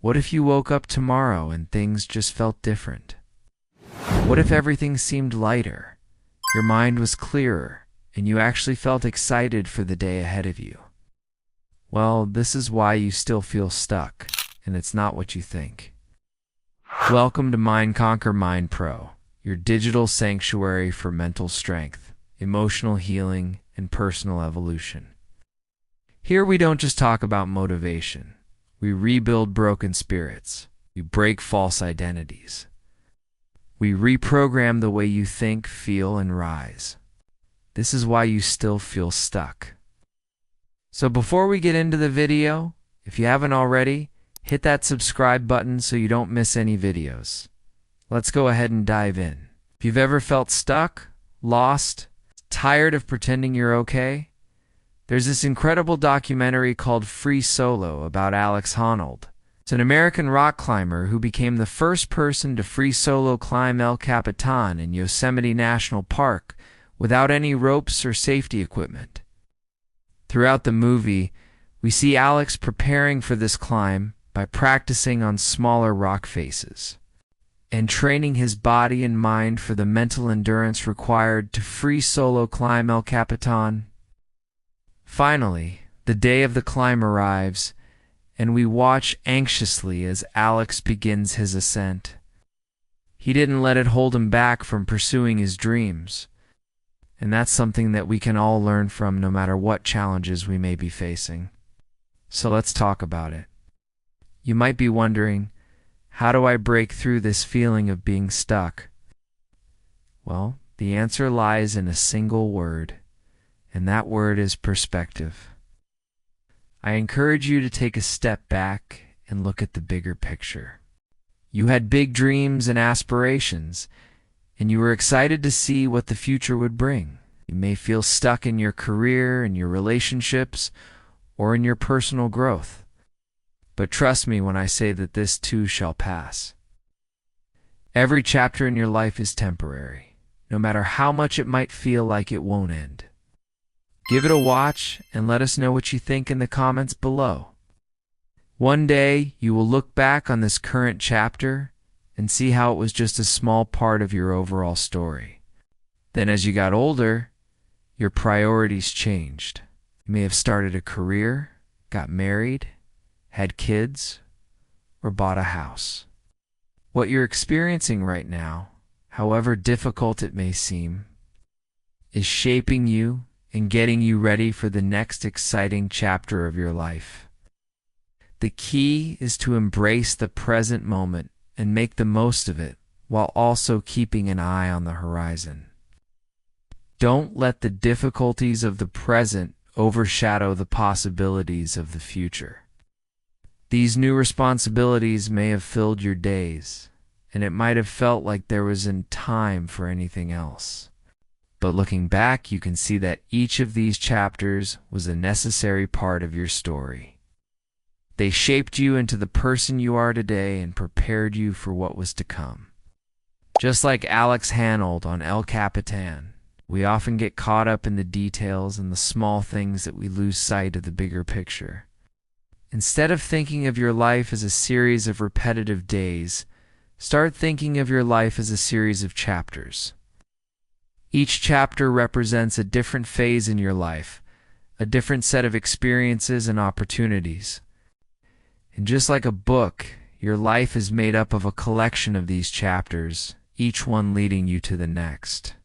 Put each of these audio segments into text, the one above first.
What if you woke up tomorrow and things just felt different? What if everything seemed lighter, your mind was clearer, and you actually felt excited for the day ahead of you? Well, this is why you still feel stuck, and it's not what you think. Welcome to Mind Conquer Mind Pro, your digital sanctuary for mental strength, emotional healing, and personal evolution. Here we don't just talk about motivation. We rebuild broken spirits. We break false identities. We reprogram the way you think, feel, and rise. This is why you still feel stuck. So before we get into the video, if you haven't already, hit that subscribe button so you don't miss any videos. Let's go ahead and dive in. If you've ever felt stuck, lost, tired of pretending you're okay, there's this incredible documentary called Free Solo about Alex Honnold. It's an American rock climber who became the first person to free solo climb El Capitan in Yosemite National Park without any ropes or safety equipment. Throughout the movie, we see Alex preparing for this climb by practicing on smaller rock faces and training his body and mind for the mental endurance required to free solo climb El Capitan. Finally, the day of the climb arrives, and we watch anxiously as Alex begins his ascent. He didn't let it hold him back from pursuing his dreams, and that's something that we can all learn from no matter what challenges we may be facing. So let's talk about it. You might be wondering, how do I break through this feeling of being stuck? Well, the answer lies in a single word, and that word is perspective. I encourage you to take a step back and look at the bigger picture. You had big dreams and aspirations, and you were excited to see what the future would bring. You may feel stuck in your career, in your relationships, or in your personal growth. But trust me when I say that this too shall pass. Every chapter in your life is temporary, no matter how much it might feel like it won't end. Give it a watch and let us know what you think in the comments below. One day, you will look back on this current chapter and see how it was just a small part of your overall story. Then as you got older, your priorities changed. You may have started a career, got married, had kids, or bought a house. What you're experiencing right now, however difficult it may seem, is shaping you and getting you ready for the next exciting chapter of your life. The key is to embrace the present moment and make the most of it while also keeping an eye on the horizon. Don't let the difficulties of the present overshadow the possibilities of the future. These new responsibilities may have filled your days, and it might have felt like there wasn't time for anything else. But looking back, you can see that each of these chapters was a necessary part of your story. They shaped you into the person you are today and prepared you for what was to come. Just like Alex Honnold on El Capitan, we often get caught up in the details and the small things that we lose sight of the bigger picture. Instead of thinking of your life as a series of repetitive days, start thinking of your life as a series of chapters. Each chapter represents a different phase in your life, a different set of experiences and opportunities. And just like a book, your life is made up of a collection of these chapters, each one leading you to the next.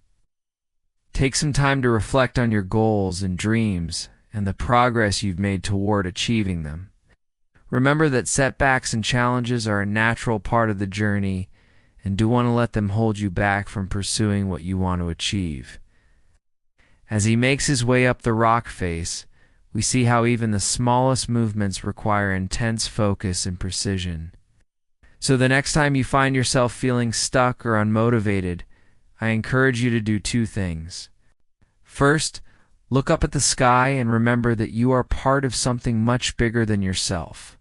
Take some time to reflect on your goals and dreams and the progress you've made toward achieving them. Remember that setbacks and challenges are a natural part of the journey, and do want to let them hold you back from pursuing what you want to achieve. As he makes his way up the rock face, we see how even the smallest movements require intense focus and precision. So the next time you find yourself feeling stuck or unmotivated, I encourage you to do two things. First, look up at the sky and remember that you are part of something much bigger than yourself.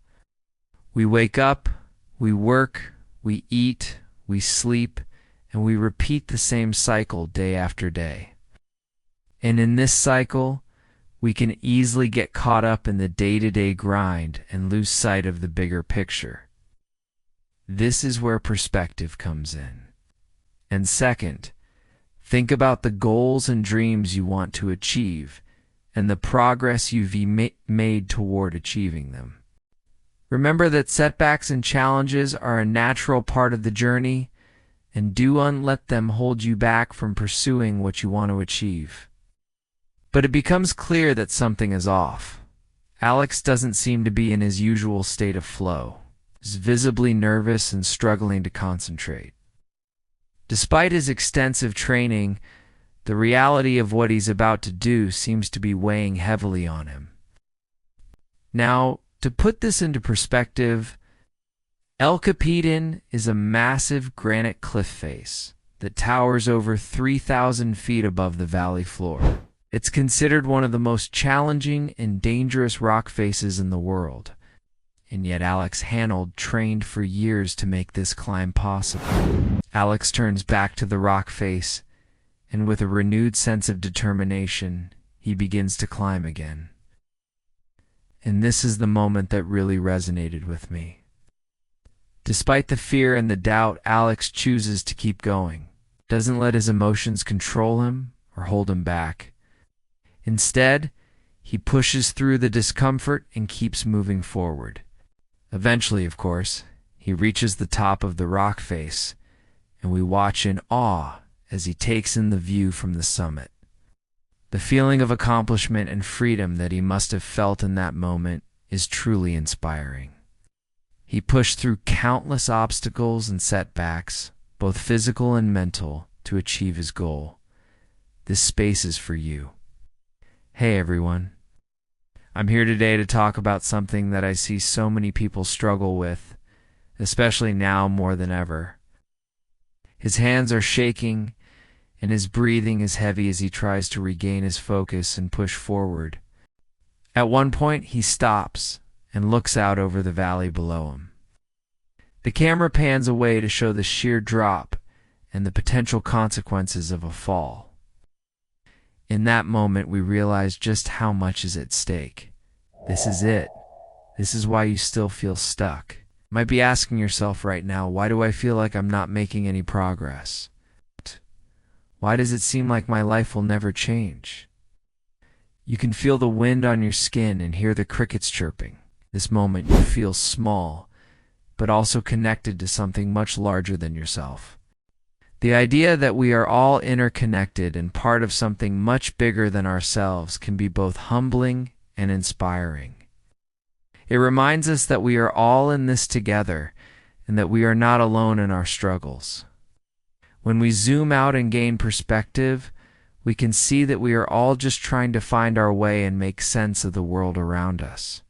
We wake up, we work, we eat, we sleep, and we repeat the same cycle day after day. And in this cycle, we can easily get caught up in the day-to-day grind and lose sight of the bigger picture. This is where perspective comes in. And second, think about the goals and dreams you want to achieve and the progress you've made toward achieving them. Remember that setbacks and challenges are a natural part of the journey, and do not let them hold you back from pursuing what you want to achieve. But it becomes clear that something is off. Alex doesn't seem to be in his usual state of flow. He's visibly nervous and struggling to concentrate. Despite his extensive training, the reality of what he's about to do seems to be weighing heavily on him. Now, to put this into perspective, El Capitan is a massive granite cliff face that towers over 3,000 feet above the valley floor. It's considered one of the most challenging and dangerous rock faces in the world, and yet Alex Hanold trained for years to make this climb possible. Alex turns back to the rock face, and with a renewed sense of determination, he begins to climb again. And this is the moment that really resonated with me. Despite the fear and the doubt, Alex chooses to keep going, doesn't let his emotions control him or hold him back. Instead, he pushes through the discomfort and keeps moving forward. Eventually, of course, he reaches the top of the rock face, and we watch in awe as he takes in the view from the summit. The feeling of accomplishment and freedom that he must have felt in that moment is truly inspiring. He pushed through countless obstacles and setbacks, both physical and mental, to achieve his goal. This space is for you. Hey everyone. I'm here today to talk about something that I see so many people struggle with, especially now more than ever. His hands are shaking, and his breathing is heavy as he tries to regain his focus and push forward. At one point, he stops and looks out over the valley below him. The camera pans away to show the sheer drop and the potential consequences of a fall. In that moment, we realize just how much is at stake. This is it. This is why you still feel stuck. You might be asking yourself right now, why do I feel like I'm not making any progress? Why does it seem like my life will never change? You can feel the wind on your skin and hear the crickets chirping. This moment you feel small, but also connected to something much larger than yourself. The idea that we are all interconnected and part of something much bigger than ourselves can be both humbling and inspiring. It reminds us that we are all in this together and that we are not alone in our struggles. When we zoom out and gain perspective, we can see that we are all just trying to find our way and make sense of the world around us.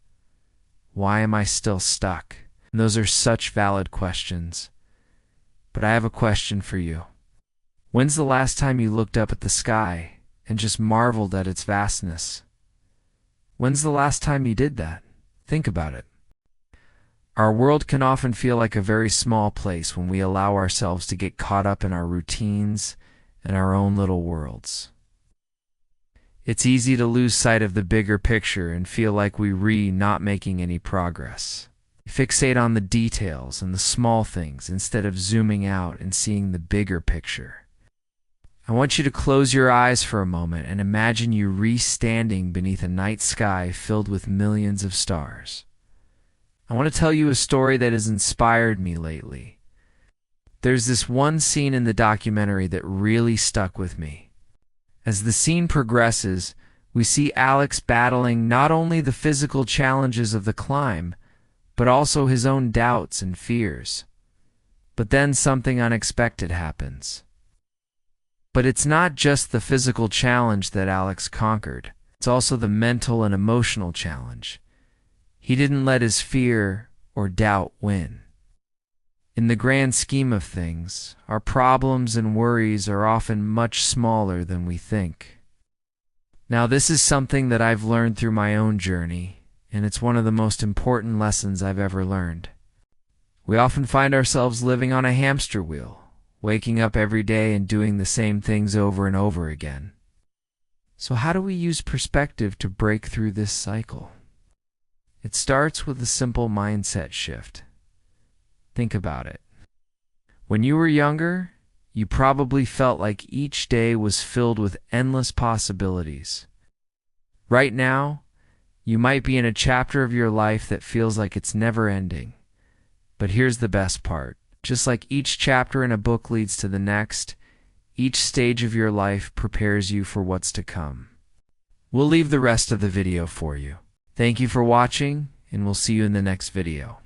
Why am I still stuck? And those are such valid questions. But I have a question for you. When's the last time you looked up at the sky and just marveled at its vastness? When's the last time you did that? Think about it. Our world can often feel like a very small place when we allow ourselves to get caught up in our routines and our own little worlds. It's easy to lose sight of the bigger picture and feel like we're not making any progress. Fixate on the details and the small things instead of zooming out and seeing the bigger picture. I want you to close your eyes for a moment and imagine you standing beneath a night sky filled with millions of stars. I want to tell you a story that has inspired me lately. There's this one scene in the documentary that really stuck with me. As the scene progresses, we see Alex battling not only the physical challenges of the climb, but also his own doubts and fears. But then something unexpected happens. But it's not just the physical challenge that Alex conquered. It's also the mental and emotional challenge. He didn't let his fear or doubt win. In the grand scheme of things, our problems and worries are often much smaller than we think. Now, this is something that I've learned through my own journey, and it's one of the most important lessons I've ever learned. We often find ourselves living on a hamster wheel, waking up every day and doing the same things over and over again. So how do we use perspective to break through this cycle? It starts with a simple mindset shift. Think about it. When you were younger, you probably felt like each day was filled with endless possibilities. Right now, you might be in a chapter of your life that feels like it's never ending. But here's the best part. Just like each chapter in a book leads to the next, each stage of your life prepares you for what's to come. We'll leave the rest of the video for you. Thank you for watching, and we'll see you in the next video.